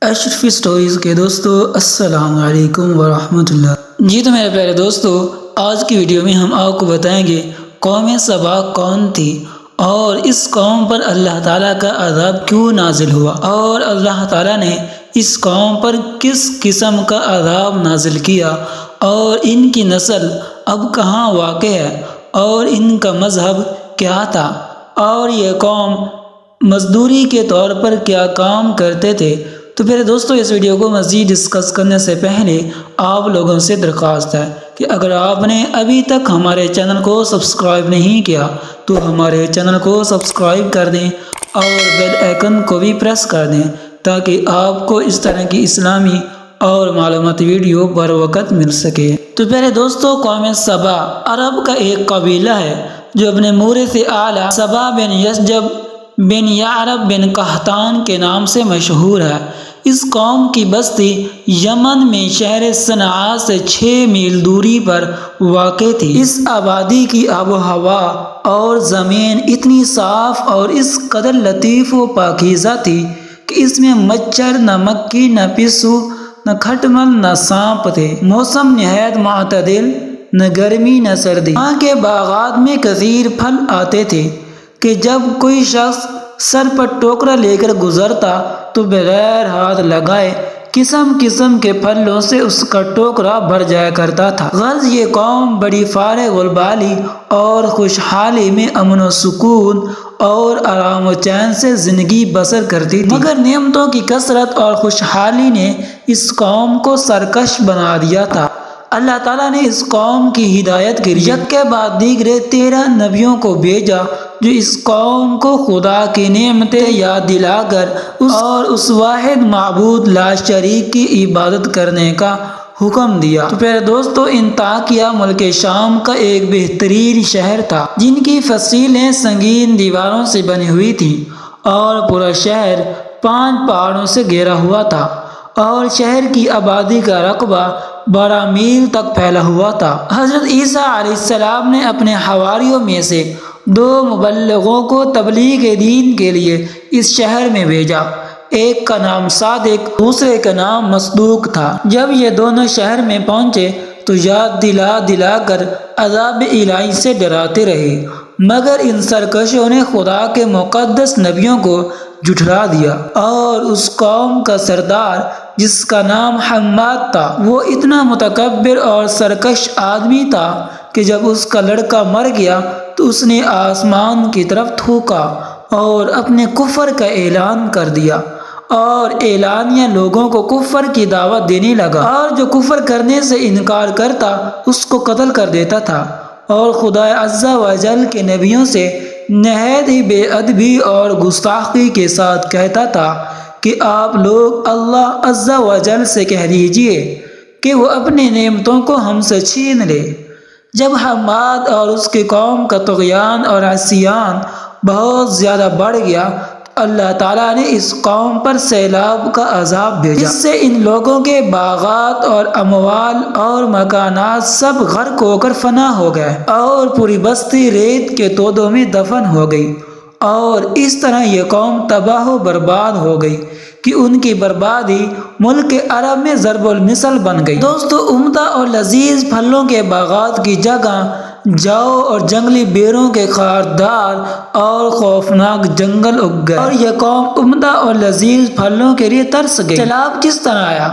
اشرفی stories کے دوستو السلام علیکم ورحمۃ اللہ۔ جی تو میرے پیارے دوستو، آج کی ویڈیو میں ہم آپ کو بتائیں گے قوم سبا کون تھی اور اس قوم پر اللہ تعالیٰ کا عذاب کیوں نازل ہوا، اور اللہ تعالیٰ نے اس قوم پر کس قسم کا عذاب نازل کیا، اور ان کی نسل اب کہاں واقع ہے، اور ان کا مذہب کیا تھا، اور یہ قوم مزدوری کے طور پر کیا کام کرتے تھے۔ تو پھر دوستو، اس ویڈیو کو مزید ڈسکس کرنے سے پہلے آپ لوگوں سے درخواست ہے کہ اگر آپ نے ابھی تک ہمارے چینل کو سبسکرائب نہیں کیا تو ہمارے چینل کو سبسکرائب کر دیں اور بیل آئیکن کو بھی پریس کر دیں تاکہ آپ کو اس طرح کی اسلامی اور معلوماتی ویڈیو بر وقت مل سکے۔ تو پہلے دوستو، قوم سبا عرب کا ایک قبیلہ ہے جو اپنے مورث اعلیٰ سبا بن یسجب بن یعرب بن قحطان کے نام سے مشہور ہے۔ اس قوم کی بستی یمن میں شہر صنعاء سے 6 میل دوری پر واقع تھی۔ اس آبادی کی آب و ہوا اور زمین اتنی صاف اور اس قدر لطیف و پاکیزہ تھی کہ اس میں مچھر نہ مکھی نہ پسو نہ کھٹمل نہ سانپ تھے۔ موسم نہایت معتدل، نہ گرمی نہ سردی۔ وہاں کے باغات میں کثیر پھل آتے تھے کہ جب کوئی شخص سر پر ٹوکرا لے کر گزرتا تو بغیر ہاتھ لگائے قسم قسم کے پھلوں سے اس کا ٹوکرا بھر جایا کرتا تھا۔ غرض یہ قوم بڑی فارغ البالی اور خوشحالی میں امن و سکون اور آرام و چین سے زندگی بسر کرتی تھی، مگر نعمتوں کی کثرت اور خوشحالی نے اس قوم کو سرکش بنا دیا تھا۔ اللہ تعالیٰ نے اس قوم کی ہدایت کے لیے یک کے بعد دیگرے 13 نبیوں کو بھیجا جو اس قوم کو خدا کی نعمتیں یاد دلا کر اس واحد معبود لا شریک کی عبادت کرنے کا حکم دیا۔ تو پھر دوستو، انطاکیہ ملک شام کا ایک بہترین شہر تھا جن کی فصیلیں سنگین دیواروں سے بنی ہوئی تھیں اور پورا شہر 5 پہاڑوں سے گھیرا ہوا تھا، اور شہر کی آبادی کا رقبہ 12 میل تک پھیلا ہوا تھا۔ حضرت عیسیٰ علیہ السلام نے اپنے حواریوں میں سے 2 مبلغوں کو تبلیغ دین کے لیے اس شہر میں بھیجا۔ ایک کا نام صادق، دوسرے کا نام مصدوق تھا۔ جب یہ دونوں شہر میں پہنچے تو یاد دلا کر عذاب الہی سے ڈراتے رہے، مگر ان سرکشوں نے خدا کے مقدس نبیوں کو جھٹلا دیا، اور اس قوم کا سردار جس کا نام حماد تھا وہ اتنا متکبر اور سرکش آدمی تھا کہ جب اس کا لڑکا مر گیا تو اس نے آسمان کی طرف تھوکا اور اپنے کفر کا اعلان کر دیا، اور اعلانیہ لوگوں کو کفر کی دعوت دینے لگا، اور جو کفر کرنے سے انکار کرتا اس کو قتل کر دیتا تھا، اور خدا عز و جل کے نبیوں سے نہایت ہی بے ادبی اور گستاخی کے ساتھ کہتا تھا کہ آپ لوگ اللہ عز و جل سے کہہ دیجئے کہ وہ اپنے نعمتوں کو ہم سے چھین لے۔ جب حماد اور اس کی قوم کا طغیان اور عصیان بہت زیادہ بڑھ گیا تو اللہ تعالیٰ نے اس قوم پر سیلاب کا عذاب بھیجا، جس سے ان لوگوں کے باغات اور اموال اور مکانات سب غرق ہو کر فنا ہو گئے، اور پوری بستی ریت کے تودوں میں دفن ہو گئی، اور اس طرح یہ قوم تباہ و برباد ہو گئی کہ ان کی بربادی ملک عرب میں ضرب المثل بن گئی۔ دوستو، عمدہ اور لذیذ پھلوں کے باغات کی جگہ جاؤ اور جنگلی بیروں کے خاردار اور خوفناک جنگل اگ گئے، اور یہ قوم عمدہ اور لذیذ پھلوں کے لیے ترس گئی۔ سیلاب کس طرح آیا؟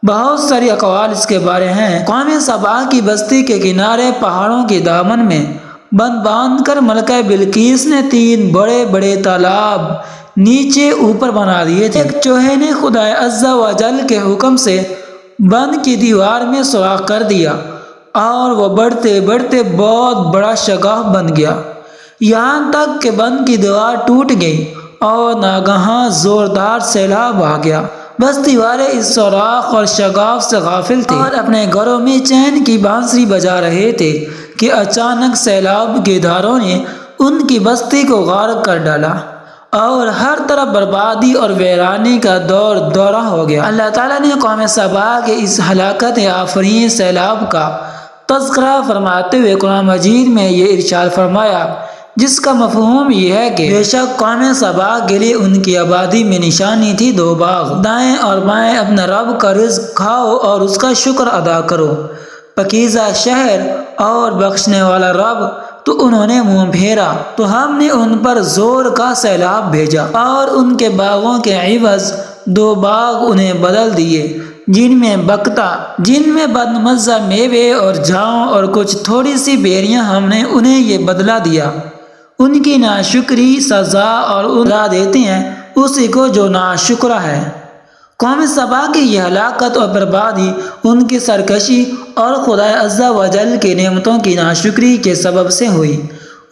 بہت ساری اقوال اس کے بارے ہیں۔ قوم سبا کی بستی کے کنارے پہاڑوں کے دامن میں بند باندھ کر ملکہ بلقیس نے 3 بڑے بڑے تالاب نیچے اوپر بنا دیے تھے۔ ایک چوہے نے خدا عز و جل کے حکم سے بند کی دیوار میں سوراخ کر دیا، اور وہ بڑھتے بڑھتے بہت بڑا شگاف بن گیا، یہاں تک کہ بند کی دیوار ٹوٹ گئی، اور ناگہاں زوردار سیلاب آ گیا۔ بستی والے اس سوراخ اور شگاف سے غافل تھے اور اپنے گھروں میں چین کی بانسری بجا رہے تھے کہ اچانک سیلاب کے دھاروں نے ان کی بستی کو غارق کر ڈالا، اور ہر طرف بربادی اور ویرانی کا دورہ ہو گیا۔ اللہ تعالیٰ نے قوم سبا کے اس ہلاکت آفرین سیلاب کا تذکرہ فرماتے ہوئے قرآن مجید میں یہ ارشاد فرمایا جس کا مفہوم یہ ہے کہ بے شک قوم سبا کے لیے ان کی آبادی میں نشانی تھی 2 باغ، دائیں اور بائیں اپنا رب کا رزق کھاؤ اور اس کا شکر ادا کرو، پاکیزہ شہر اور بخشنے والا رب۔ تو انہوں نے منہ پھیرا تو ہم نے ان پر زور کا سیلاب بھیجا اور ان کے باغوں کے عوض 2 باغ انہیں بدل دیے، جن میں بکتا، جن میں بدمزہ میوے اور جاؤں اور کچھ تھوڑی سی بیریاں، ہم نے انہیں یہ بدلہ دیا۔ ان کی ناشکری سزا اور ادا دیتے ہیں اسی کو جو ناشکرا ہے۔ قوم سبا کی یہ ہلاکت اور بربادی ان کی سرکشی اور خدا عز و جل کی نعمتوں کی ناشکری کے سبب سے ہوئی۔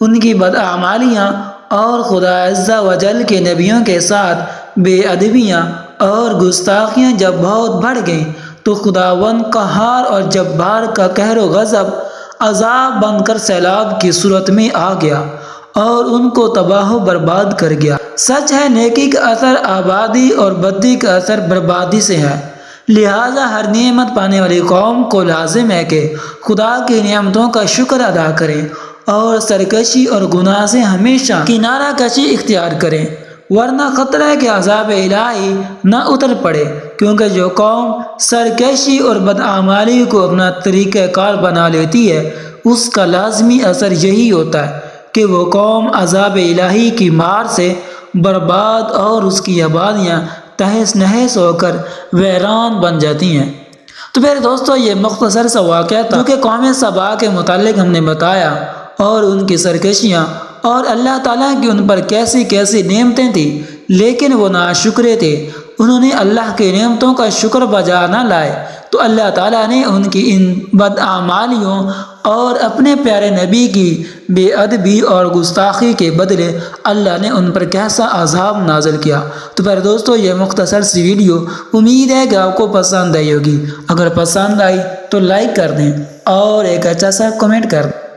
ان کی بدعمالیاں اور خدا عز و جل کے نبیوں کے ساتھ بے ادبیاں اور گستاخیاں جب بہت بڑھ گئیں تو خداوند قہار اور جبار کا قہر و غضب عذاب بن کر سیلاب کی صورت میں آ گیا اور ان کو تباہ و برباد کر گیا۔ سچ ہے نیکی کا اثر آبادی اور بدی کا اثر بربادی سے ہے، لہٰذا ہر نعمت پانے والی قوم کو لازم ہے کہ خدا کی نعمتوں کا شکر ادا کرے اور سرکشی اور گناہ سے ہمیشہ کنارہ کشی اختیار کرے، ورنہ خطرہ ہے کہ عذاب الہی نہ اتر پڑے، کیونکہ جو قوم سرکشی اور بدعمالی کو اپنا طریقہ کار بنا لیتی ہے اس کا لازمی اثر یہی ہوتا ہے کہ وہ قوم عذاب الہی کی مار سے برباد اور اس کی آبادیاں تہس نہس ہو کر ویران بن جاتی ہیں۔ تو میرے دوستو، یہ مختصر سا واقعہ تھا جو کہ قوم سبا کے متعلق ہم نے بتایا، اور ان کی سرکشیاں اور اللہ تعالیٰ کی ان پر کیسی کیسی نعمتیں تھیں، لیکن وہ ناشکرے تھے، انہوں نے اللہ کی نعمتوں کا شکر بجا نہ لائے، تو اللہ تعالیٰ نے ان کی ان بدعمالیوں اور اپنے پیارے نبی کی بے ادبی اور گستاخی کے بدلے اللہ نے ان پر کیسا عذاب نازل کیا۔ تو پیارے دوستو، یہ مختصر سی ویڈیو امید ہے کہ آپ کو پسند آئی ہوگی۔ اگر پسند آئی تو لائک کر دیں اور ایک اچھا سا کمنٹ کر دیں۔